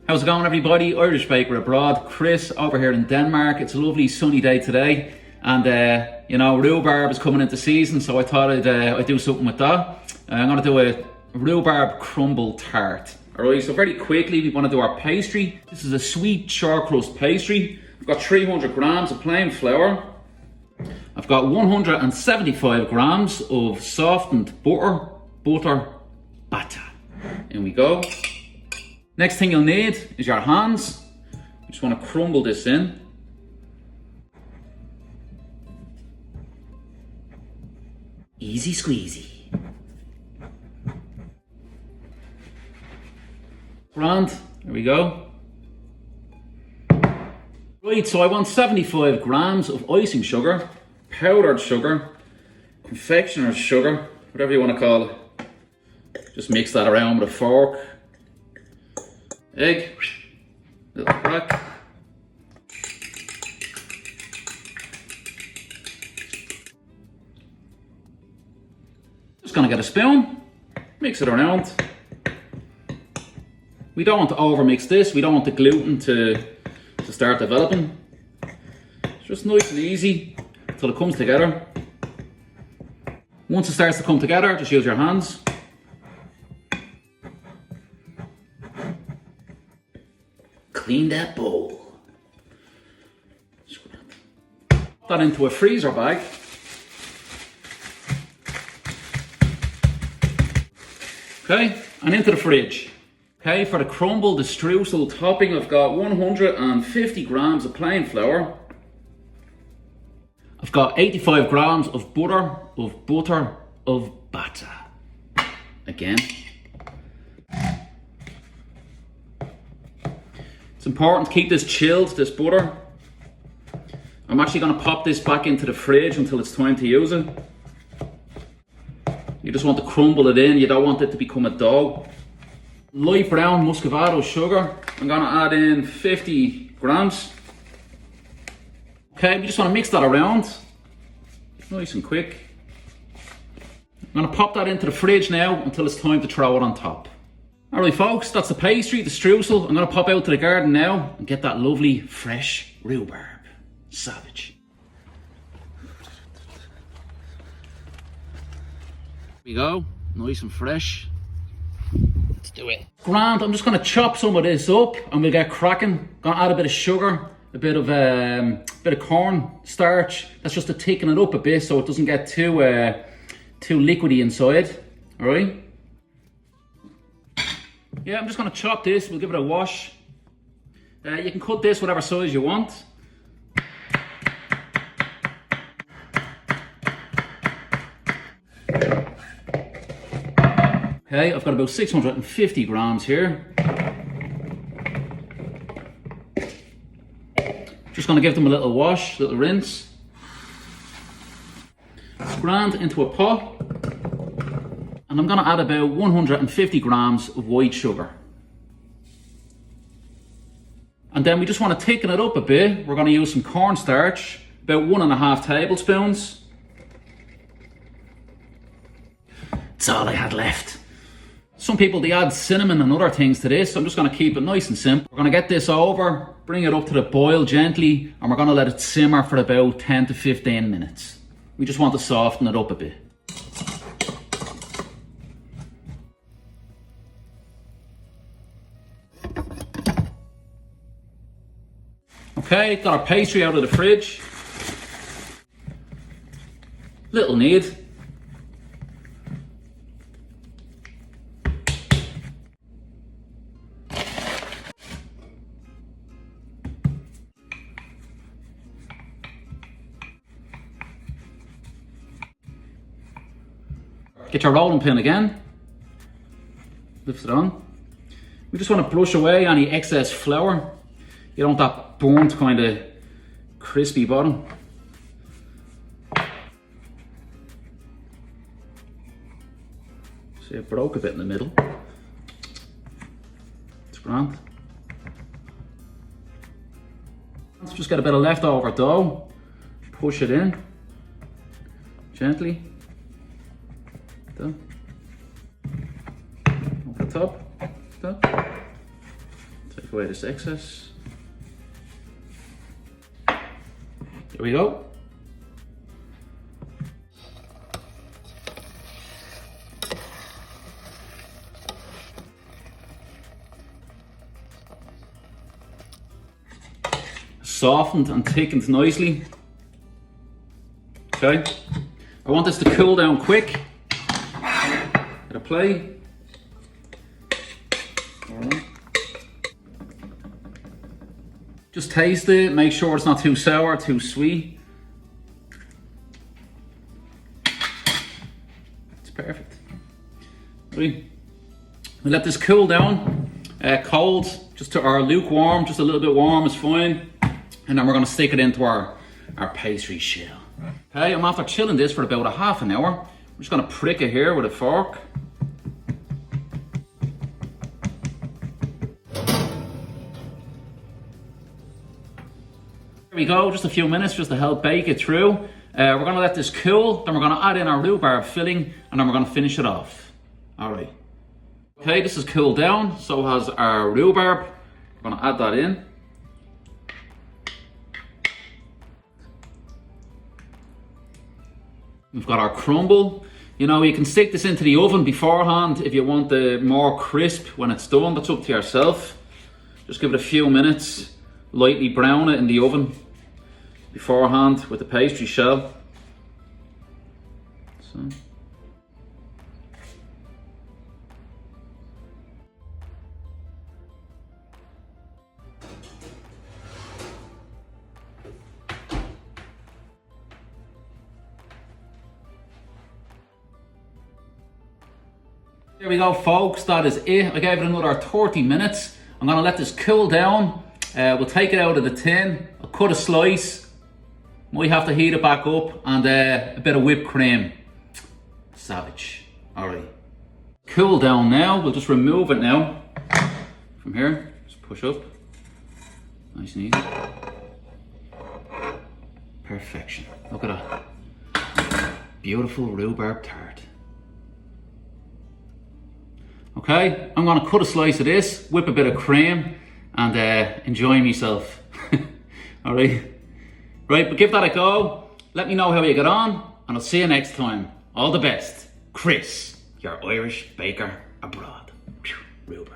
How's it going, everybody? Irish Baker Abroad, Chris over here in Denmark. It's a lovely sunny day today, and you know, rhubarb is coming into season, so I thought I'd do something with that. I'm going to do a rhubarb crumble tart. Alright, so very quickly we want to do our pastry. This is a sweet short crust pastry. I've got 300 grams of plain flour. I've got 175 grams of softened butter batter. In we go. Next thing you'll need is your hands. You just want to crumble this in. Easy squeezy. Grand, there we go. Right, so I want 75 grams of icing sugar, powdered sugar, confectioner's sugar, whatever you want to call it. Just mix that around with a fork. Egg, little crack. Just gonna get a spoon, mix it around. We don't want to overmix this, we don't want the gluten to start developing. It's just nice and easy until it comes together. Once it starts to come together, just use your hands. Clean that bowl. Put that into a freezer bag. Okay, and into the fridge. Okay, for the crumble, the streusel topping, I've got 150 grams of plain flour. I've got 85 grams of butter batter. Again. It's important to keep this chilled, this butter. I'm actually going to pop this back into the fridge until it's time to use it. You just want to crumble it in, you don't want it to become a dough. Light brown Muscavado sugar, I'm going to add in 50 grams. Okay, we just want to mix that around, nice and quick. I'm going to pop that into the fridge now until it's time to throw it on top. Alright folks, that's the pastry, the streusel. I'm going to pop out to the garden now and get that lovely fresh rhubarb. Savage. Here we go, nice and fresh. Let's do it. Grand, I'm just going to chop some of this up and we'll get cracking. Going to add a bit of sugar, a bit of cornstarch. That's just to thicken it up a bit so it doesn't get too liquidy inside. Alright. Yeah, I'm just going to chop this, we'll give it a wash. You can cut this whatever size you want. Okay, I've got about 650 grams here. Just going to give them a little wash, little rinse. Grand into a pot. And I'm going to add about 150 grams of white sugar. And then we just want to thicken it up a bit. We're going to use some cornstarch, about 1.5 tablespoons. That's all I had left. Some people, they add cinnamon and other things to this, so I'm just going to keep it nice and simple. We're going to get this over, bring it up to the boil gently, and we're going to let it simmer for about 10 to 15 minutes. We just want to soften it up a bit. Okay, got our pastry out of the fridge. Little knead. Get your rolling pin again. Lift it on. We just want to brush away any excess flour. You don't want that burnt kind of crispy bottom. See, it broke a bit in the middle. It's grand. Let's just get a bit of leftover dough. Push it in gently. Over the top. Strip away this excess. There we go. Softened and thickened nicely. Okay, I want this to cool down quick. Get a plate. Alright. Just taste it, make sure it's not too sour, too sweet. It's perfect. Right. We let this cool down, cold, just to our lukewarm, just a little bit warm is fine. And then we're gonna stick it into our pastry shell. Okay, I'm after chilling this for about a half an hour. I'm just gonna prick it here with a fork. There we go, just a few minutes just to help bake it through. We're gonna let this cool, then we're gonna add in our rhubarb filling, and then we're gonna finish it off. All right. Okay, this is cooled down, so has our rhubarb. We're gonna add that in. We've got our crumble. You know, you can stick this into the oven beforehand if you want the more crisp when it's done. That's up to yourself. Just give it a few minutes, lightly brown it in the oven beforehand with the pastry shell. So. There we go, folks, that is it. I gave it another 30 minutes. I'm gonna let this cool down. We'll take it out of the tin. I'll cut a slice. Might have to heat it back up, and a bit of whipped cream. Savage. All right. Cool down now. We'll just remove it now. From here, just push up. Nice and easy. Perfection. Look at that. Beautiful rhubarb tart. Okay, I'm gonna cut a slice of this, whip a bit of cream, and enjoy myself. All right, but give that a go. Let me know how you get on, and I'll see you next time. All the best. Chris, your Irish baker abroad. Rhubarb.